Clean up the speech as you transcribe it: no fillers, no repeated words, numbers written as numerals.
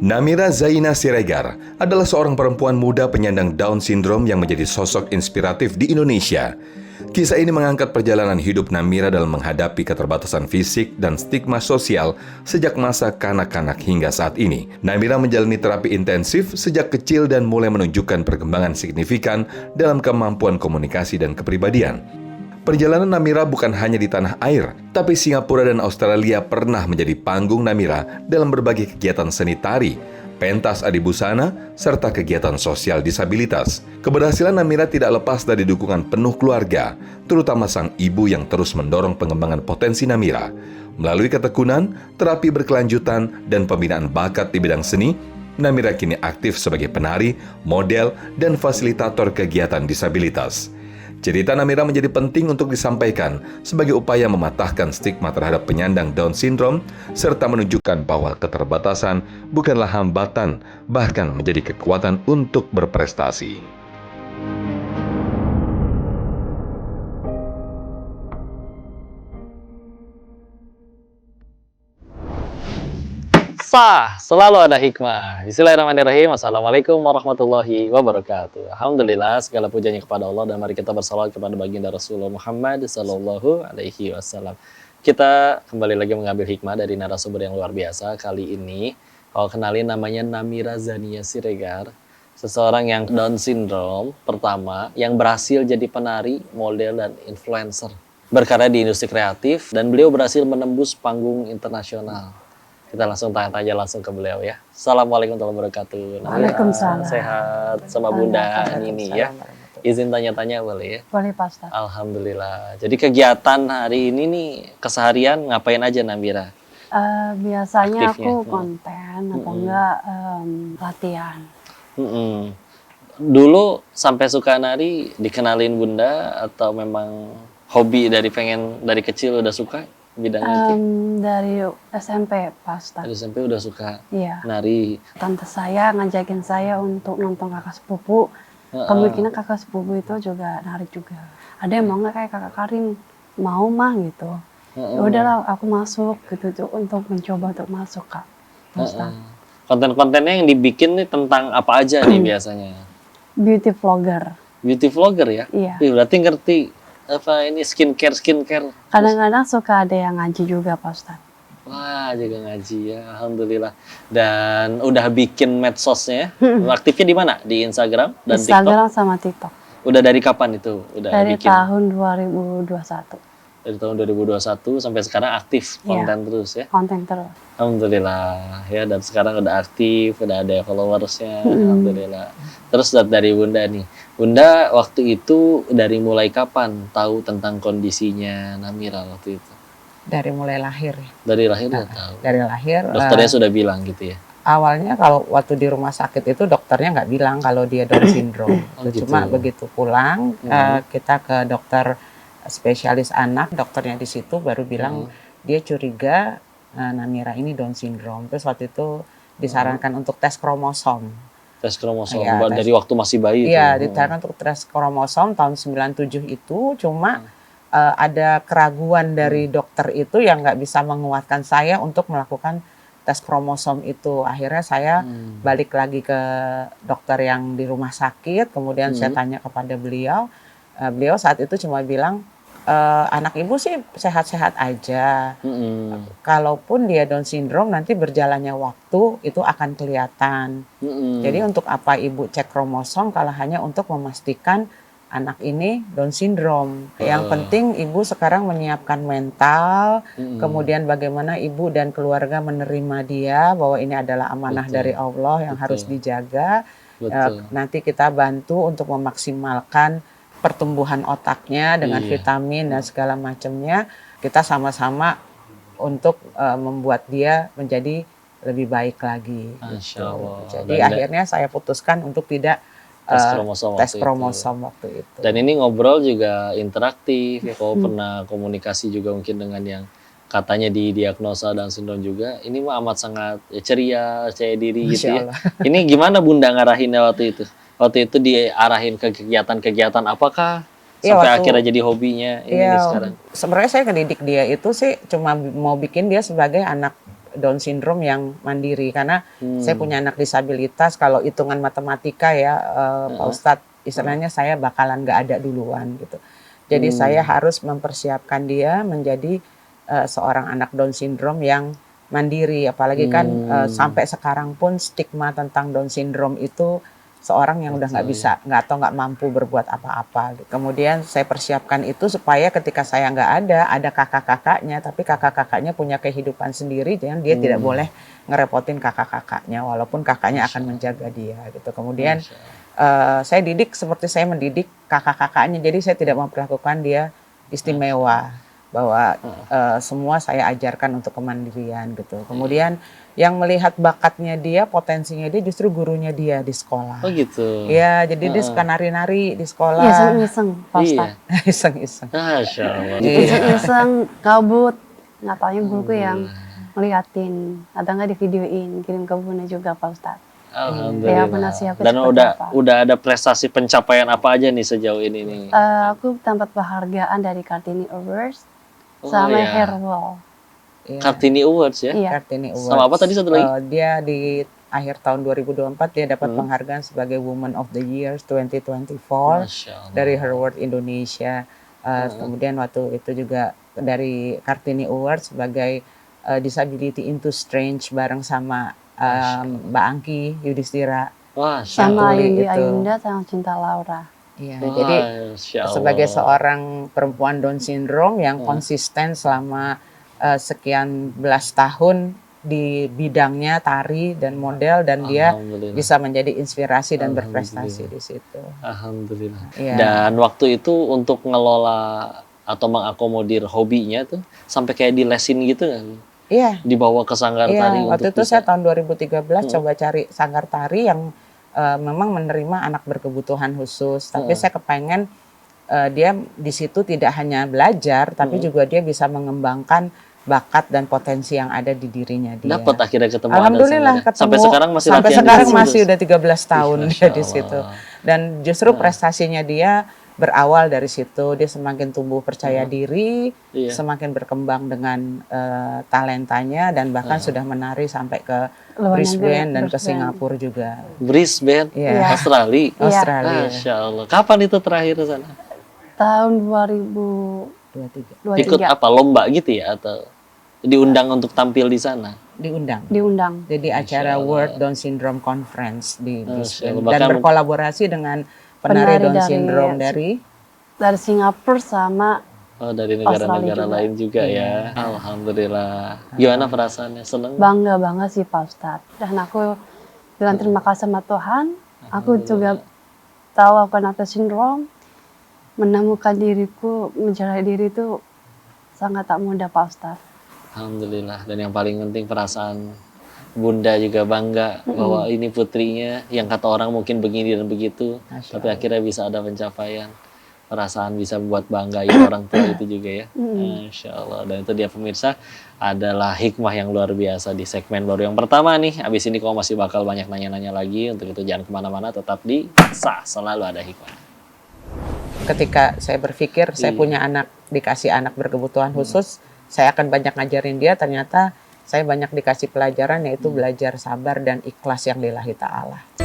Namira Zaina Siregar adalah seorang perempuan muda penyandang Down syndrome yang menjadi sosok inspiratif di Indonesia. Kisah ini mengangkat perjalanan hidup Namira dalam menghadapi keterbatasan fisik dan stigma sosial sejak masa kanak-kanak hingga saat ini. Namira menjalani terapi intensif sejak kecil dan mulai menunjukkan perkembangan signifikan dalam kemampuan komunikasi dan kepribadian. Perjalanan Namira bukan hanya di tanah air, tapi Singapura dan Australia pernah menjadi panggung Namira dalam berbagai kegiatan seni tari, pentas adibusana, serta kegiatan sosial disabilitas. Keberhasilan Namira tidak lepas dari dukungan penuh keluarga, terutama sang ibu yang terus mendorong pengembangan potensi Namira. Melalui ketekunan, terapi berkelanjutan, dan pembinaan bakat di bidang seni, Namira kini aktif sebagai penari, model, dan fasilitator kegiatan disabilitas. Cerita Namira menjadi penting untuk disampaikan sebagai upaya mematahkan stigma terhadap penyandang Down syndrome serta menunjukkan bahwa keterbatasan bukanlah hambatan, bahkan menjadi kekuatan untuk berprestasi. Selalu ada hikmah. Bismillahirrahmanirrahim. Assalamualaikum warahmatullahi wabarakatuh. Alhamdulillah, segala pujanya kepada Allah, dan mari kita bersalawat kepada baginda Rasulullah Muhammad sallallahu alaihi wasallam. Kita kembali lagi mengambil hikmah dari narasumber yang luar biasa. Kali ini, kenalin, namanya Namira Zaina Siregar, seseorang yang Down syndrome pertama yang berhasil jadi penari, model, dan influencer. Berkarya di industri kreatif, dan beliau berhasil menembus panggung internasional. Kita langsung tanya-tanya langsung ke beliau ya. Assalamualaikum warahmatullahi wabarakatuh. Waalaikumsalam. Sehat sama Bunda ini ya. Izin tanya-tanya boleh ya? Boleh Pak Ustaz. Alhamdulillah. Jadi kegiatan hari ini nih, keseharian ngapain aja Namira? Biasanya Aktifnya. aku konten atau enggak latihan. Dulu sampai suka nari dikenalin Bunda atau memang hobi dari kecil udah suka bidang itu? Dari SMP Pak Ustaz. Dari SMP udah suka Iya. nari. Tante saya ngajakin saya untuk nonton kakak sepupu. Kemungkinan kakak sepupu itu juga nari juga. Ada yang mau nggak kayak kakak Karin? Mau mah gitu. Ya udahlah aku masuk gitu tuh untuk mencoba untuk masuk Kak. Pak Ustaz. Konten-kontennya yang dibikin nih tentang apa aja nih biasanya? Beauty vlogger. Beauty vlogger ya? Iya. Berarti ngerti apa ini skincare. Kadang-kadang suka ada yang ngaji juga Pak Ustaz. Wah, juga ngaji ya, alhamdulillah. Dan udah bikin medsosnya, aktifnya di mana? Di Instagram dan Instagram TikTok? sama TikTok. Udah dari kapan itu? Udah Dari bikin? tahun 2021. Dari tahun 2021 sampai sekarang aktif konten terus ya? Konten terus. Alhamdulillah ya, dan sekarang udah aktif, udah ada followersnya, alhamdulillah. Terus dari Bunda nih, Bunda waktu itu dari mulai kapan tahu tentang kondisinya Namira waktu itu? Dari mulai lahir ya. Dari lahir udah tahu. Dari lahir. Dokternya sudah bilang gitu ya? Awalnya kalau waktu di rumah sakit itu dokternya nggak bilang kalau dia Down syndrome. Cuma begitu pulang kita ke dokter spesialis anak, dokternya di situ baru bilang dia curiga Namira ini Down syndrome. Terus waktu itu disarankan untuk tes kromosom. Tes kromosom Ya, dari waktu masih bayi Iya, itu. disarankan untuk tes kromosom tahun 97 itu, cuma ada keraguan dari dokter itu yang nggak bisa menguatkan saya untuk melakukan tes kromosom itu. Akhirnya saya balik lagi ke dokter yang di rumah sakit, kemudian saya tanya kepada beliau. Beliau saat itu cuma bilang, anak ibu sih sehat-sehat aja. Kalaupun dia Down syndrome nanti berjalannya waktu itu akan kelihatan. Jadi untuk apa ibu cek kromosom kalau hanya untuk memastikan anak ini Down syndrome. Yang penting ibu sekarang menyiapkan mental, kemudian bagaimana ibu dan keluarga menerima dia bahwa ini adalah amanah dari Allah yang harus dijaga. Nanti kita bantu untuk memaksimalkan pertumbuhan otaknya dengan vitamin dan segala macamnya. Kita sama-sama untuk membuat dia menjadi lebih baik lagi. Masya Allah. Jadi akhirnya saya putuskan untuk tidak tes kromosom waktu itu. Dan ini ngobrol juga interaktif ya, kalau pernah komunikasi juga mungkin dengan yang katanya didiagnosa Down syndrome juga. Ini mah amat sangat ceria, percaya diri gitu ya. Ini gimana Bunda ngarahinnya waktu itu? Waktu itu diarahin ke kegiatan-kegiatan apakah sampai akhirnya jadi hobinya ini sekarang? Sebenarnya saya ngedidik dia itu sih cuma mau bikin dia sebagai anak Down syndrome yang mandiri karena saya punya anak disabilitas. Kalau hitungan matematika ya Pak Ustadz, istilahnya saya bakalan nggak ada duluan gitu. Jadi saya harus mempersiapkan dia menjadi seorang anak Down syndrome yang mandiri, apalagi kan sampai sekarang pun stigma tentang Down syndrome itu seorang yang udah nggak mampu berbuat apa-apa. Kemudian saya persiapkan itu supaya ketika saya nggak ada kakak-kakaknya, tapi kakak-kakaknya punya kehidupan sendiri, jangan dia tidak boleh ngerepotin kakak-kakaknya, walaupun kakaknya akan menjaga dia gitu. Kemudian saya didik seperti saya mendidik kakak-kakaknya, jadi saya tidak memperlakukan dia istimewa, bahwa semua saya ajarkan untuk kemandirian gitu. Kemudian yang melihat bakatnya dia, potensinya dia justru gurunya dia di sekolah. Oh gitu. Ya, jadi dia suka nari-nari di sekolah. Iseng-iseng, Pak Ustadz. Iseng-iseng. Masya Allah. Iseng-iseng, kabut. Nggak taunya guruku yang ngeliatin. Ada nggak di videoin, kirim ke bunda juga Pak Ustadz. Alhamdulillah. Ya, pernah siapin Dan seperti apa. udah ada prestasi pencapaian apa aja nih sejauh ini nih? Aku dapat penghargaan dari Kartini Awards Oh, sama ya. Hairwall. Ya, Kartini Awards ya? Iya. Kartini Awards. Sama apa tadi satu lagi? Dia di akhir tahun 2024 dia dapat penghargaan sebagai Woman of the Year 2024 Masya Allah. dari Her World Indonesia. Kemudian waktu itu juga dari Kartini Awards sebagai Disability into Strength bareng sama Mbak Angki Yudhistira. Masya Sama Tuli Ayundi itu. Ayunda sama Cinta Laura. Iya, Allah. jadi Masya Allah. sebagai seorang perempuan Down syndrome yang konsisten selama sekian belas tahun di bidangnya tari dan model, dan dia Alhamdulillah. bisa menjadi inspirasi dan berprestasi di situ. Alhamdulillah. Iya. Dan waktu itu untuk ngelola atau mengakomodir hobinya tuh sampai kayak dilesin gitu nggak? Iya. Dibawa ke sanggar Iya, tari waktu untuk itu saya tahun 2013 coba cari sanggar tari yang memang menerima anak berkebutuhan khusus, tapi saya kepengen dia di situ tidak hanya belajar, tapi juga dia bisa mengembangkan bakat dan potensi yang ada di dirinya dia. dapat akhirnya ketemu. Alhamdulillah ada sanggarnya. ketemu. Sampai sekarang masih sampai latihan di sekarang situ masih terus? udah 13 tahun Ih, dia di Masya situ. Allah. Dan justru prestasinya dia berawal dari situ. Dia semakin tumbuh percaya diri, Iya. semakin berkembang dengan talentanya, dan bahkan sudah menari sampai ke Luar negeri, Brisbane dan ke Brisbane. Singapura juga. Brisbane, Iya. Australia. Australia. Masya Allah. Kapan itu terakhir ke sana? Tahun 2023 23 Ikut apa lomba gitu ya atau diundang untuk tampil di sana? diundang. diundang. Jadi acara World Down Syndrome Conference di Brisbane, Allah. dan Bahkan- berkolaborasi dengan penari Penari Down dari- Syndrome dari Dari Singapura sama Oh, dari negara-negara Australia juga. lain juga ya. Alhamdulillah. Gimana perasaannya? Seneng? bangga banget sih Pak Ustadz. Dan aku bilang terima kasih sama Tuhan. Aku juga tahu aku anak sindrom. Menemukan diriku, mencari diri itu sangat tak mudah Pak Ustadz. Alhamdulillah. Dan yang paling penting perasaan Bunda juga bangga bahwa ini putrinya yang kata orang mungkin begini dan begitu, Masya tapi akhirnya bisa ada pencapaian. Perasaan bisa buat banggain orang tua itu juga ya. Masya Allah. Dan itu dia pemirsa adalah hikmah yang luar biasa di segmen baru yang pertama nih. Abis ini kalau masih bakal banyak nanya-nanya lagi, untuk itu jangan kemana-mana, tetap di Sah Selalu Ada Hikmah. ketika saya berpikir saya punya anak, dikasih anak berkebutuhan khusus, saya akan banyak ngajarin dia, ternyata saya banyak dikasih pelajaran, yaitu belajar sabar dan ikhlas yang lillahi ta'ala.